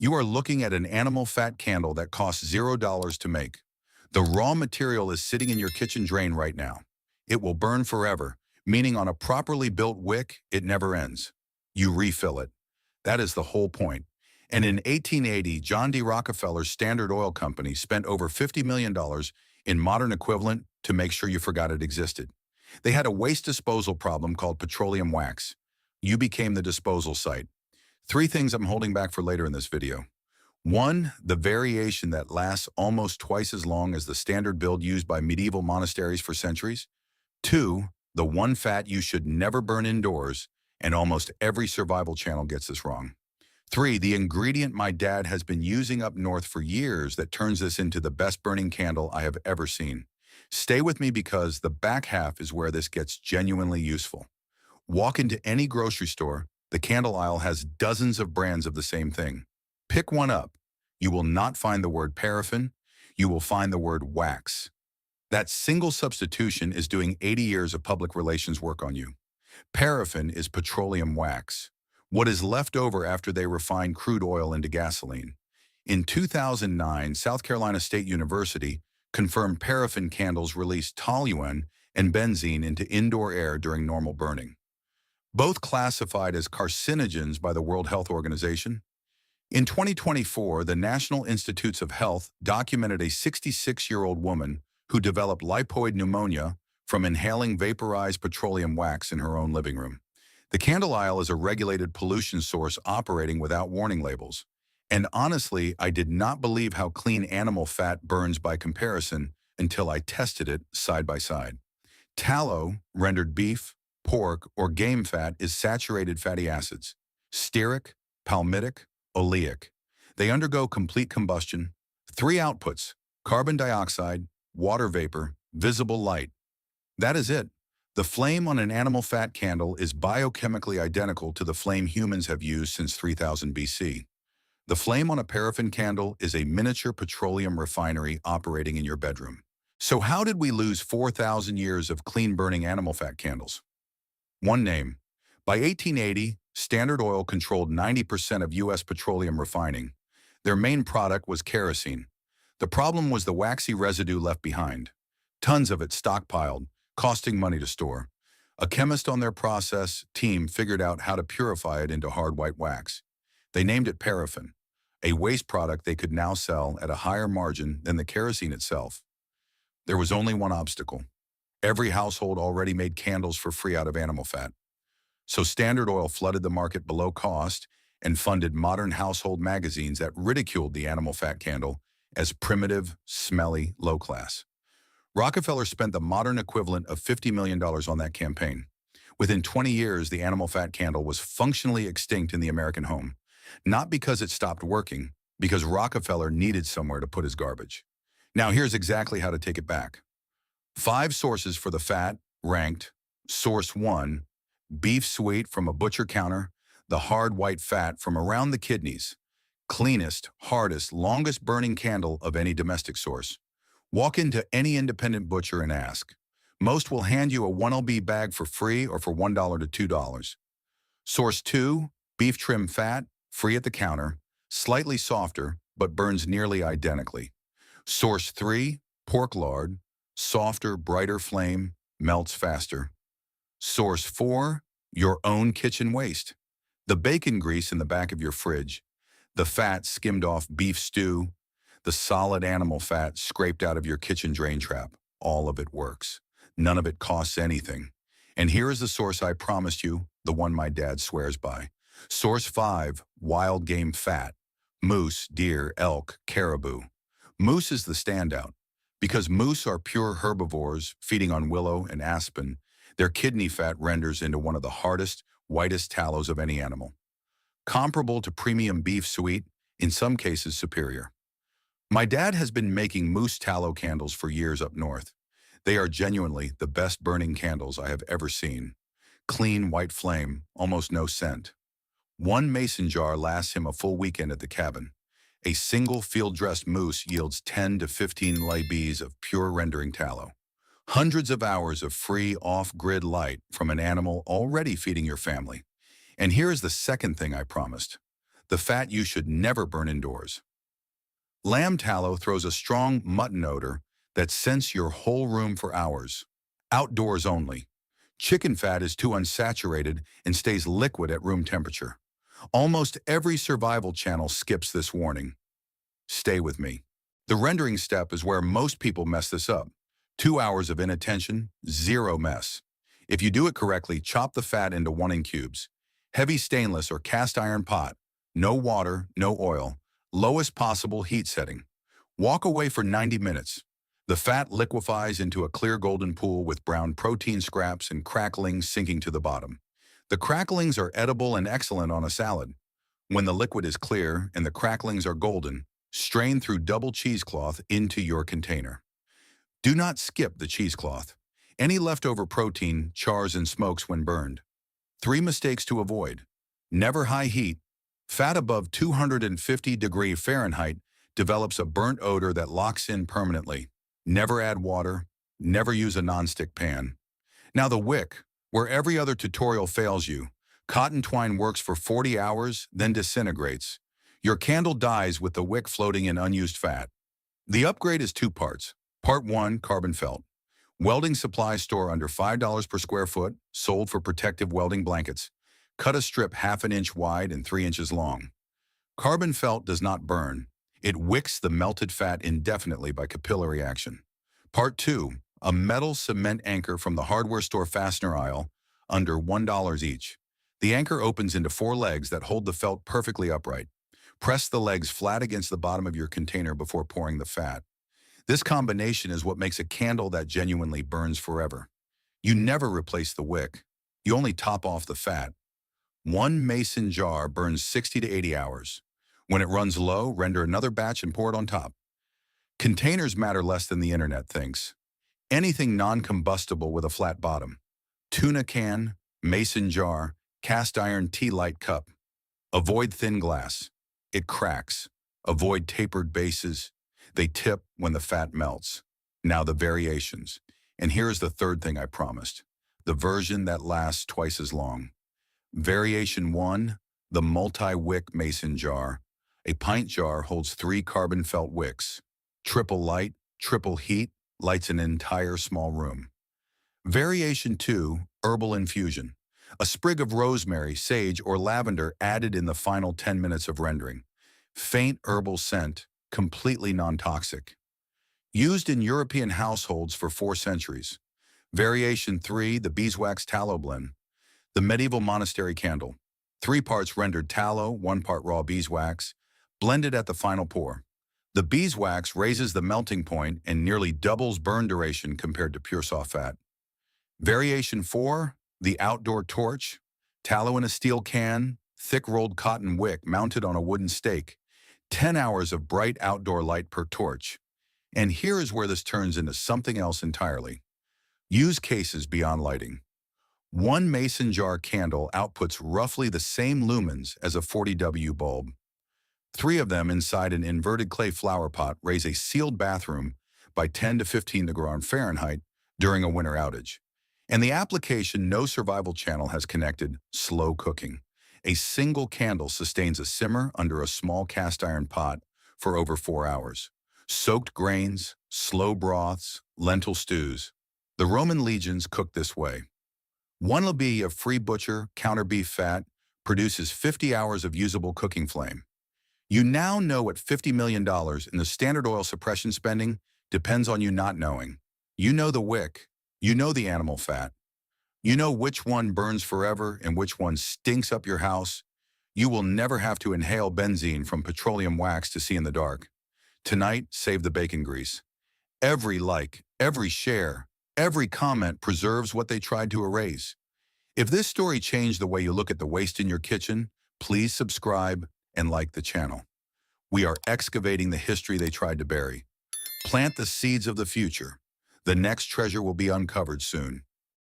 You are looking at an animal fat candle that costs $0 to make. The raw material is sitting in your kitchen drain right now. It will burn forever, meaning on a properly built wick, it never ends. You refill it. That is the whole point. And in 1880, John D. Rockefeller's Standard Oil Company spent over $50 million in modern equivalent to make sure you forgot it existed. They had a waste disposal problem called petroleum wax. You became the disposal site. Three things I'm holding back for later in this video. One, the variation that lasts almost twice as long as the standard build used by medieval monasteries for centuries. Two, the one fat you should never burn indoors, and almost every survival channel gets this wrong. Three, the ingredient my dad has been using up north for years that turns this into the best burning candle I have ever seen. Stay with me because the back half is where this gets genuinely useful. Walk into any grocery store, the candle aisle has dozens of brands of the same thing. Pick one up. You will not find the word paraffin. You will find the word wax. That single substitution is doing 80 years of public relations work on you. Paraffin is petroleum wax, what is left over after they refine crude oil into gasoline. In 2009, South Carolina State University confirmed paraffin candles release toluene and benzene into indoor air during normal burning, both classified as carcinogens by the World Health Organization. In 2024, the National Institutes of Health documented a 66-year-old woman who developed lipoid pneumonia from inhaling vaporized petroleum wax in her own living room. The candle aisle is a regulated pollution source operating without warning labels. And honestly, I did not believe how clean animal fat burns by comparison until I tested it side by side. Tallow, rendered beef, pork, or game fat, is saturated fatty acids: stearic, palmitic, oleic. They undergo complete combustion. Three outputs: carbon dioxide, water vapor, visible light. That is it. The flame on an animal fat candle is biochemically identical to the flame humans have used since 3000 BC. The flame on a paraffin candle is a miniature petroleum refinery operating in your bedroom. So how did we lose 4,000 years of clean-burning animal fat candles? One name. By 1880, Standard Oil controlled 90% of U.S. petroleum refining. Their main product was kerosene. The problem was the waxy residue left behind. Tons of it stockpiled, costing money to store. A chemist on their process team figured out how to purify it into hard white wax. They named it paraffin, a waste product they could now sell at a higher margin than the kerosene itself. There was only one obstacle. Every household already made candles for free out of animal fat. So Standard Oil flooded the market below cost and funded modern household magazines that ridiculed the animal fat candle as primitive, smelly, low class. Rockefeller spent the modern equivalent of $50 million on that campaign. Within 20 years, the animal fat candle was functionally extinct in the American home. Not because it stopped working, because Rockefeller needed somewhere to put his garbage. Now here's exactly how to take it back. 5 sources for the fat, ranked. Source 1, beef suet from a butcher counter, the hard white fat from around the kidneys. Cleanest, hardest, longest burning candle of any domestic source. Walk into any independent butcher and ask. Most will hand you a 1LB bag for free or for $1 to $2. Source 2, beef trim fat, free at the counter, slightly softer, but burns nearly identically. Source 3, pork lard, softer, brighter flame, melts faster. Source 4, your own kitchen waste. The bacon grease in the back of your fridge, the fat skimmed off beef stew, the solid animal fat scraped out of your kitchen drain trap. All of it works. None of it costs anything. And here is the source I promised you, the one my dad swears by. Source 5, wild game fat. Moose, deer, elk, caribou. Moose is the standout. Because moose are pure herbivores feeding on willow and aspen, their kidney fat renders into one of the hardest, whitest tallows of any animal. Comparable to premium beef suet, in some cases superior. My dad has been making moose tallow candles for years up north. They are genuinely the best burning candles I have ever seen. Clean white flame, almost no scent. One mason jar lasts him a full weekend at the cabin. A single field-dressed moose yields 10 to 15 lbs of pure rendering tallow. Hundreds of hours of free off-grid light from an animal already feeding your family. And here is the second thing I promised. the fat you should never burn indoors. Lamb tallow throws a strong mutton odor that scents your whole room for hours. Outdoors only. Chicken fat is too unsaturated and stays liquid at room temperature. Almost every survival channel skips this warning. Stay with me. The rendering step is where most people mess this up. 2 hours of inattention, zero mess. If you do it correctly, chop the fat into 1-inch cubes. Heavy stainless or cast iron pot. No water, no oil. Lowest possible heat setting. Walk away for 90 minutes. The fat liquefies into a clear golden pool with brown protein scraps and cracklings sinking to the bottom. The cracklings are edible and excellent on a salad. When the liquid is clear and the cracklings are golden, strain through double cheesecloth into your container. Do not skip the cheesecloth. Any leftover protein chars and smokes when burned. 3 mistakes to avoid. Never high heat. Fat above 250 Fahrenheit develops a burnt odor that locks in permanently. Never add water. Never use a nonstick pan. Now the wick, where every other tutorial fails you. Cotton twine works for 40 hours, then disintegrates. Your candle dies with the wick floating in unused fat. The upgrade is 2 parts. Part 1, carbon felt. Welding supply store under $5 per square foot, sold for protective welding blankets. Cut a strip 1/2 inch wide and 3 inches long. Carbon felt does not burn. It wicks the melted fat indefinitely by capillary action. Part 2, a metal cement anchor from the hardware store fastener aisle, under $1 each. The anchor opens into 4 legs that hold the felt perfectly upright. Press the legs flat against the bottom of your container before pouring the fat. This combination is what makes a candle that genuinely burns forever. You never replace the wick. You only top off the fat. 1 mason jar burns 60 to 80 hours. When it runs low, render another batch and pour it on top. Containers matter less than the internet thinks. Anything non-combustible with a flat bottom. Tuna can, mason jar, cast iron tea light cup. Avoid thin glass. It cracks. Avoid tapered bases. They tip when the fat melts. Now the variations. And here's the third thing I promised. The version that lasts twice as long. Variation 1, the multi-wick mason jar. A pint jar holds 3 carbon felt wicks. Triple light, triple heat, lights an entire small room. Variation 2, herbal infusion. A sprig of rosemary, sage, or lavender added in the final 10 minutes of rendering. Faint herbal scent, completely non-toxic. Used in European households for 4 centuries. Variation 3, the beeswax tallow blend. The medieval monastery candle. 3 parts rendered tallow, 1 part raw beeswax, blended at the final pour. The beeswax raises the melting point and nearly doubles burn duration compared to pure soft fat. Variation 4, the outdoor torch. Tallow in a steel can, thick rolled cotton wick mounted on a wooden stake. 10 hours of bright outdoor light per torch. And here is where this turns into something else entirely. Use cases beyond lighting. 1 mason jar candle outputs roughly the same lumens as a 40W bulb. 3 of them inside an inverted clay flower pot raise a sealed bathroom by 10 to 15 degrees Fahrenheit during a winter outage. And the application no survival channel has connected, slow cooking. A single candle sustains a simmer under a small cast iron pot for over 4 hours. Soaked grains, slow broths, lentil stews. The Roman legions cooked this way. 1 labie of free butcher counter beef fat produces 50 hours of usable cooking flame. You now know what $50 million in the standard oil suppression spending depends on you not knowing. You know the wick. You know the animal fat. You know which one burns forever and which one stinks up your house. You will never have to inhale benzene from petroleum wax to see in the dark. Tonight, save the bacon grease. Every like, every share, every comment preserves what they tried to erase. If this story changed the way you look at the waste in your kitchen, please subscribe and like the channel. We are excavating the history they tried to bury. Plant the seeds of the future. The next treasure will be uncovered soon.